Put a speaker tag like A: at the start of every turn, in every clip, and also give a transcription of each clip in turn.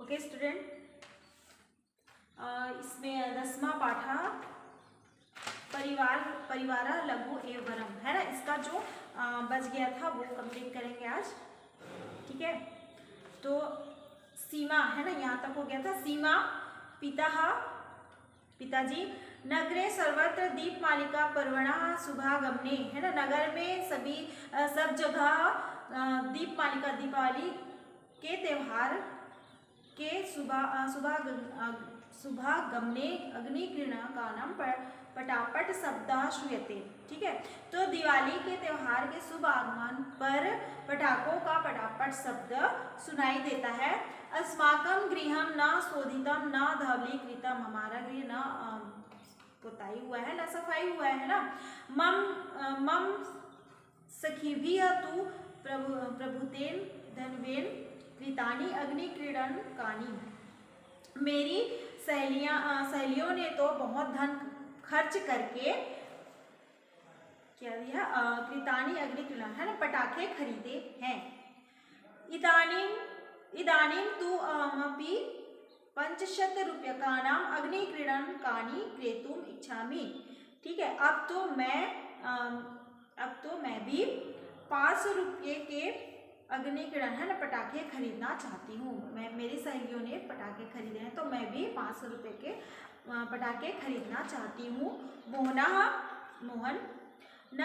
A: Okay student, इसमें 10वां पाठा परिवार लघु एवं वरम है ना, इसका जो बच गया था वो कंप्लीट करेंगे आज। ठीक है, तो सीमा है ना, यहाँ तक हो गया था। सीमा पिताजी नगरे सर्वत्र दीपमालिका पर्वणा शुभागमने है ना, नगर में सब जगह दीपमालिका दीपावली के त्योहार के शुभागमने अग्निकिरणकानां पटापट शब्दः श्रूयते। ठीक है, तो दिवाली के त्योहार के शुभ आगमन पर पटाखों का पटापट शब्द सुनाई देता है। अस्माकं गृहं न शोधितं न धवलीकृतं, हमारा गृह न पुताई हुआ है न सफाई हुआ है ना। मम सखीभिः तु प्रभुतेन धनवेन कृतानि अग्निक्रीडनकानि, मेरी सहेलियों ने तो बहुत धन खर्च करके क्या दिया, कृतानि अग्निक्रीडन है ना, पटाखे खरीदे हैं। इदानीं तु अहमपि 500 रूप्यकाणां अग्निक्रीडनकानि क्रेतुम् इच्छामि। ठीक है, अब तो मैं भी 500 रुपये के अग्निक्रीडन है ना पटाखे खरीदना चाहती हूँ। मेरी सहेलियों ने पटाखे खरीदे हैं तो मैं भी 500 रुपये के पटाखे खरीदना चाहती हूँ। मोहन न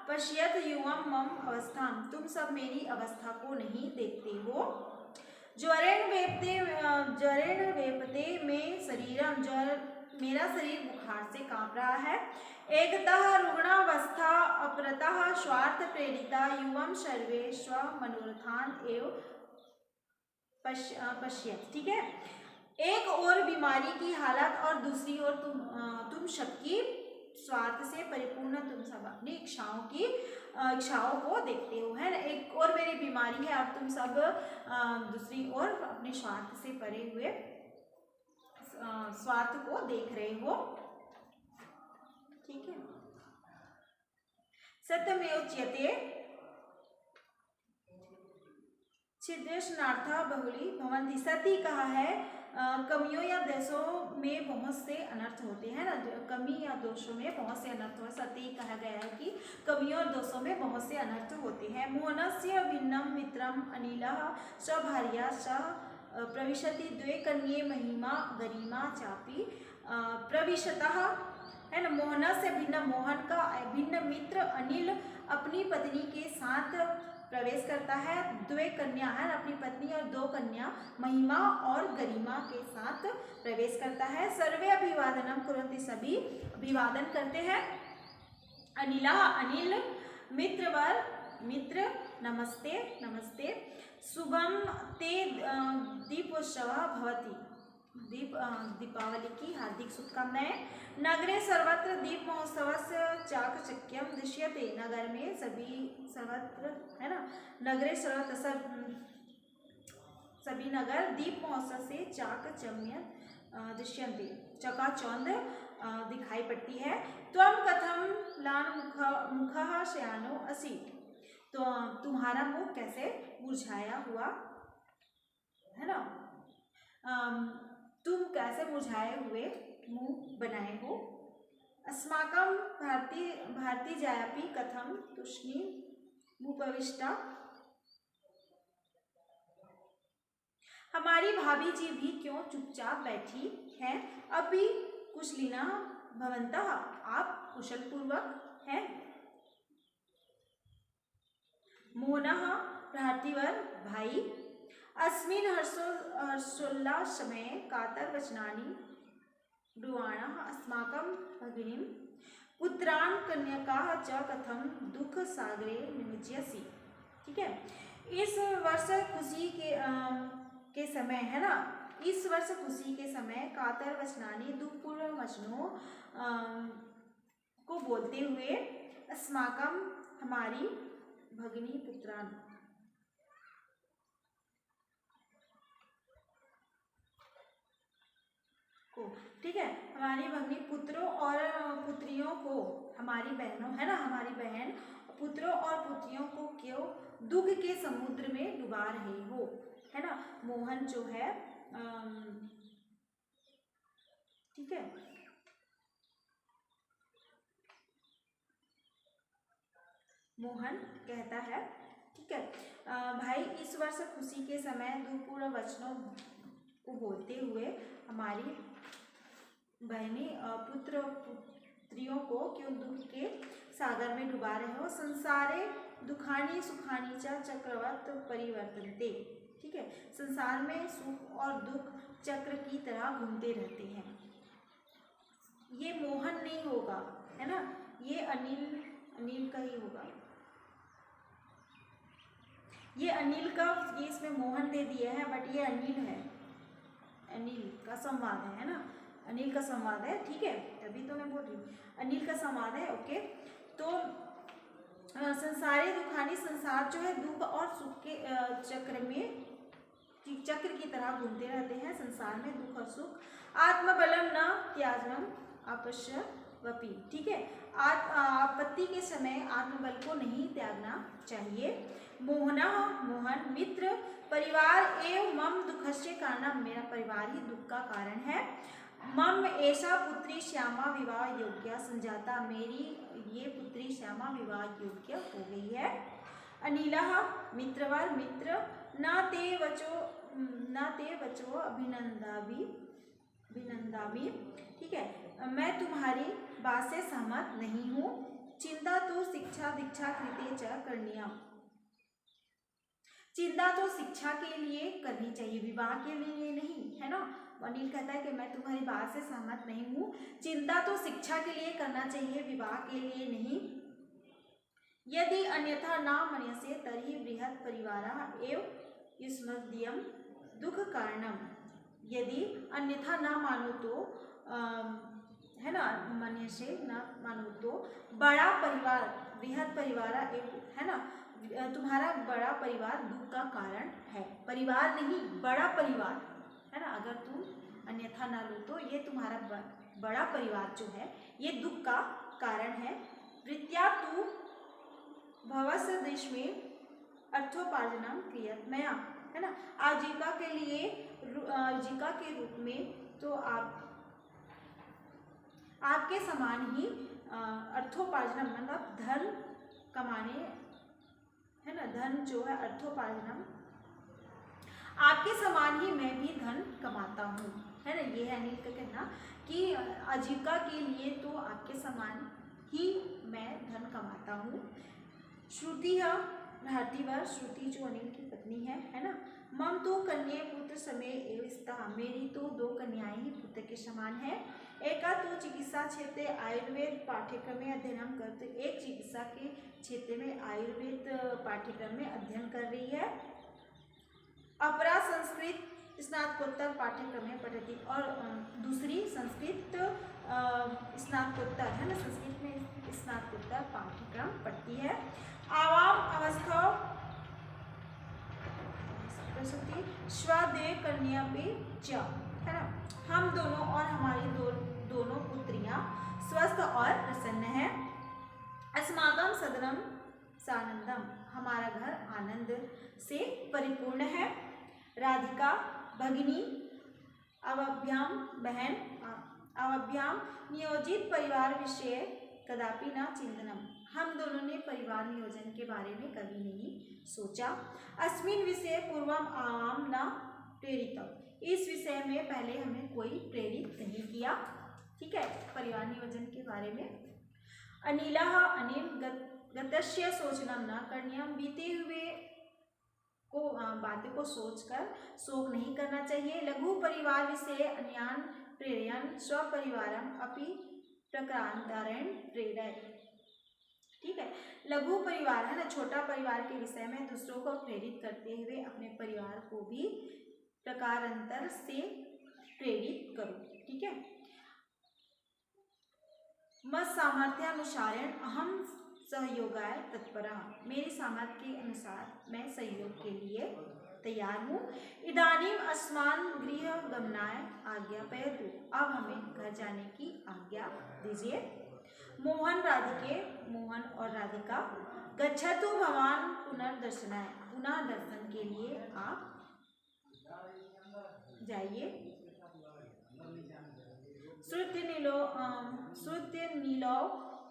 A: पश्यत युवम मम अवस्था, तुम सब मेरी अवस्था को नहीं देखते हो। ज्वरेण वेपते में शरीरम, मेरा शरीर बुखार से कांप रहा है। एकतः रुग्णावस्था अपरतः स्वार्थ प्रेरिता युवम सर्वे स्व मनोरथान एव पश्यत। ठीक है, एक और बीमारी की हालत और दूसरी ओर तुम सबकी स्वार्थ से परिपूर्ण, तुम सब अपनी इच्छाओं को देखते हो है ना। एक और मेरी बीमारी है और तुम सब दूसरी ओर अपने स्वार्थ से परे हुए स्वार्थ को देख रहे हो। ठीक है, सत्यमेवोच्यते छिद्रेषणार्थ बहुली भवन्ति, सती कहा है कमियों या दोषों में बहुत से अनर्थ होते हैं ना, कमी या दोषों में बहुत से अनर्थ हो, सती कहा गया है कि कमियों और दोषों में बहुत से अनर्थ होते हैं। मोहनस्य भिन्नम मित्रम अनिलः स्वभार्या स प्रविशति, द्वे कन्ये महिमा गरिमा चापी प्रविशतः है ना। मोहन से भिन्न, मोहन का भिन्न मित्र अनिल अपनी पत्नी के साथ प्रवेश करता है। द्वे कन्या है अपनी पत्नी और 2 कन्या महिमा और गरिमा के साथ प्रवेश करता है। सर्वे अभिवादनम कुर्वन्ति, सभी अभिवादन करते हैं। अनिला अनिल, मित्रवर मित्र, नमस्ते नमस्ते। शुभम ते दीपोत्सव भवति, दीपावली की हार्दिक शुभकामनाएं। नगरे सर्वत्र दीप महोत्सव से चाकचक्यम दृश्यते, नगर में सर्वत्र है ना, नगरे सर्वत्र सभी नगर दीप महोत्सव से चाकचम्य दृश्यन्ते, चकाचौंध दिखाई पड़ती है। त्वं कथम लान मुखः शयानो असि, तो तुम्हारा मुख कैसे मुरझाया हुआ है ना, तुम कैसे मुरझाए हुए मुंह बनाए हो। अस्माकं भारती जायापि कथम तुष्णि मुपविष्टा, हमारी भाभी जी भी क्यों चुपचाप बैठी हैं। अभी कुशलिना भवन्तः, आप कुशल पूर्वक हैं। मोहनः भ्रातृवर, भाई। अस्मिन् हर्षोल्लासमये कातरवचनानि ब्रुवाणः अस्माकं भगिनीं पुत्रान् कन्यकाः च कथं दुःखसागरे निमज्जयसि। ठीक है, इस वर्ष खुशी के समय है ना, इस वर्ष खुशी के समय कातर वचनानी दुःखपूर्ण वचनों को बोलते हुए अस्माकम हमारी भगिनी पुत्रान को, ठीक है, हमारी भगिनी पुत्रों और पुत्रियों को, हमारी बहनों है ना, हमारी बहन पुत्रों और पुत्रियों को क्यों दुख के समुद्र में डुबा रहे हो है ना। मोहन जो है ठीक है, मोहन कहता है, ठीक है, भाई इस वर्ष खुशी के समय दुपूर्ण वचनों को बोलते हुए हमारी बहनें पुत्र पुत्रियों को क्यों दुख के सागर में डुबा रहे हो। संसारे दुखानी सुखानी च चक्रवत परिवर्तनते, ठीक है, संसार में सुख और दुख चक्र की तरह घूमते रहते हैं। ये मोहन नहीं होगा, है ना, ये अनिल का ही होगा। ये अनिल का, ये इसमें मोहन दे दिया है बट ये अनिल है, अनिल का संवाद है ना, अनिल का संवाद है, ठीक है, अभी तो मैं बोल रही हूँ अनिल का संवाद है। ओके, तो संसारे दुखानी, संसार जो है दुख और सुख के चक्र की तरह घूमते रहते हैं, संसार में दुख और सुख। आत्मबलम न त्याजनम अपश्यवपि, ठीक है, आपत्ति के समय आत्मबल को नहीं त्यागना चाहिए। मोहना, मोहन, मित्र, परिवार एवं मम दुखस्य कारणम, मेरा परिवार ही दुख का कारण है। मम ऐसा पुत्री श्यामा विवाह योग्य संजाता, मेरी ये पुत्री श्यामा विवाह योग्य हो गई है। अनिला, मित्रवर, मित्र, न ते वचो अभिनंदामि, ठीक है, मैं तुम्हारी बात से सहमत नहीं हूँ। चिंता तो शिक्षा दीक्षा कृते च करणीयम, चिंता तो शिक्षा के लिए करनी चाहिए, विवाह के लिए नहीं, है ना। अनिल कहता है कि मैं तुम्हारी बात से सहमत नहीं हूँ, चिंता तो शिक्षा के लिए करना चाहिए, विवाह के लिए नहीं। यदि अन्यथा न मन्यसे तर्हि बृहत् परिवारः एव युष्मदीयं दुख कारणम, यदि अन्यथा ना मानो तो है ना, मन्यसे न मानो तो बड़ा परिवार, बृहत् परिवार है ना, तुम्हारा बड़ा परिवार दुख का कारण है, परिवार नहीं बड़ा परिवार, है ना, अगर तुम अन्यथा ना लो तो ये तुम्हारा बड़ा परिवार जो है ये दुख का कारण है। वृत्या तु भवस्य देश में अर्थोपार्जनम क्रियत मया, है ना, आजीविका के लिए, आजीविका के रूप में तो आपके समान ही अर्थोपार्जनम मतलब धन कमाने, है ना, धन जो है अर्थोपार्जनम, आपके समान ही मैं भी धन कमाता हूँ, है ना। ये है अनिल का कहना कि आजीविका के लिए तो आपके समान ही मैं धन कमाता हूँ। श्रुति है भारतीवर, श्रुति जो अनिल की पत्नी है ना। मम तो कन्या पुत्र समय एवस्ता, मेरी तो 2 कन्याएं ही पुत्र के समान है। एका तो चिकित्सा क्षेत्र आयुर्वेद पाठ्यक्रम में अध्ययन करते, एक चिकित्सा के क्षेत्र में आयुर्वेद पाठ्यक्रम में अध्ययन कर रही है। अपरा संस्कृत स्नातकोत्तर पाठ्यक्रम में पढ़ती, और दूसरी संस्कृत स्नातकोत्तर, है ना, संस्कृत में स्नातकोत्तर पाठ्यक्रम पढ़ती है। आवाम अवस्था स्वदेव कन्या पे च, है ना, हम दोनों और हमारी दोनों पुत्रियां स्वस्थ और प्रसन्न हैं। अस्माकम सदनम सानंदम, हमारा घर आनंद से परिपूर्ण है। राधिका भगिनी, अवभ्याम बहन, अवभ्याम नियोजित परिवार विषय कदापि न चिंतनम, हम दोनों ने परिवार नियोजन के बारे में कभी नहीं सोचा। अस्मिन विषय पूर्वम आवाम न प्रेरितम, इस विषय में पहले हमें कोई प्रेरित नहीं किया, ठीक है, परिवार नियोजन के बारे में। अनिला, अनिल, गतस्य सोचनम न करणीयम, बीते हुए को बातों को सोचकर शोक नहीं करना चाहिए। लघु परिवार विषय अन्यान प्रेरयन स्वपरिवारम अपि प्रक्रांतारेण प्रेरय, ठीक है, लघु परिवार, है ना, छोटा परिवार के विषय में दूसरों को प्रेरित करते हुए अपने परिवार को भी प्रकारांतर से प्रेरित करो, ठीक है। मत सामर्थ्यानुसारेण अहम सहयोगाय तत्परा, मेरे सामर्थ्य के अनुसार मैं सहयोग के लिए तैयार हूँ। इदानीम अस्मान गृह गमनाय आज्ञापयतु, अब हमें घर जाने की आज्ञा दीजिए। मोहन राधिके, मोहन और राधिका, गच्छतु भवान पुनर्दर्शनाय, पुनः दर्शन के लिए आप जाइए। श्रुतिनीलौ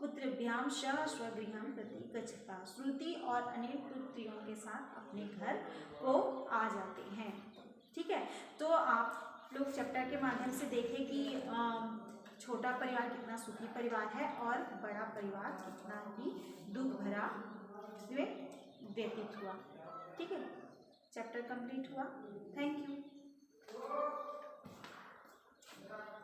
A: पुत्रभ्याम सह स्वगृहं प्रति गच्छता। श्रुति और अनिल पुत्रियों के साथ अपने घर को आ जाते हैं। ठीक है, तो आप लोग चैप्टर के माध्यम से देखें कि छोटा परिवार कितना सुखी परिवार है और बड़ा परिवार कितना ही दुख भरा व्यतीत हुआ। ठीक है, चैप्टर कंप्लीट हुआ। Thank you.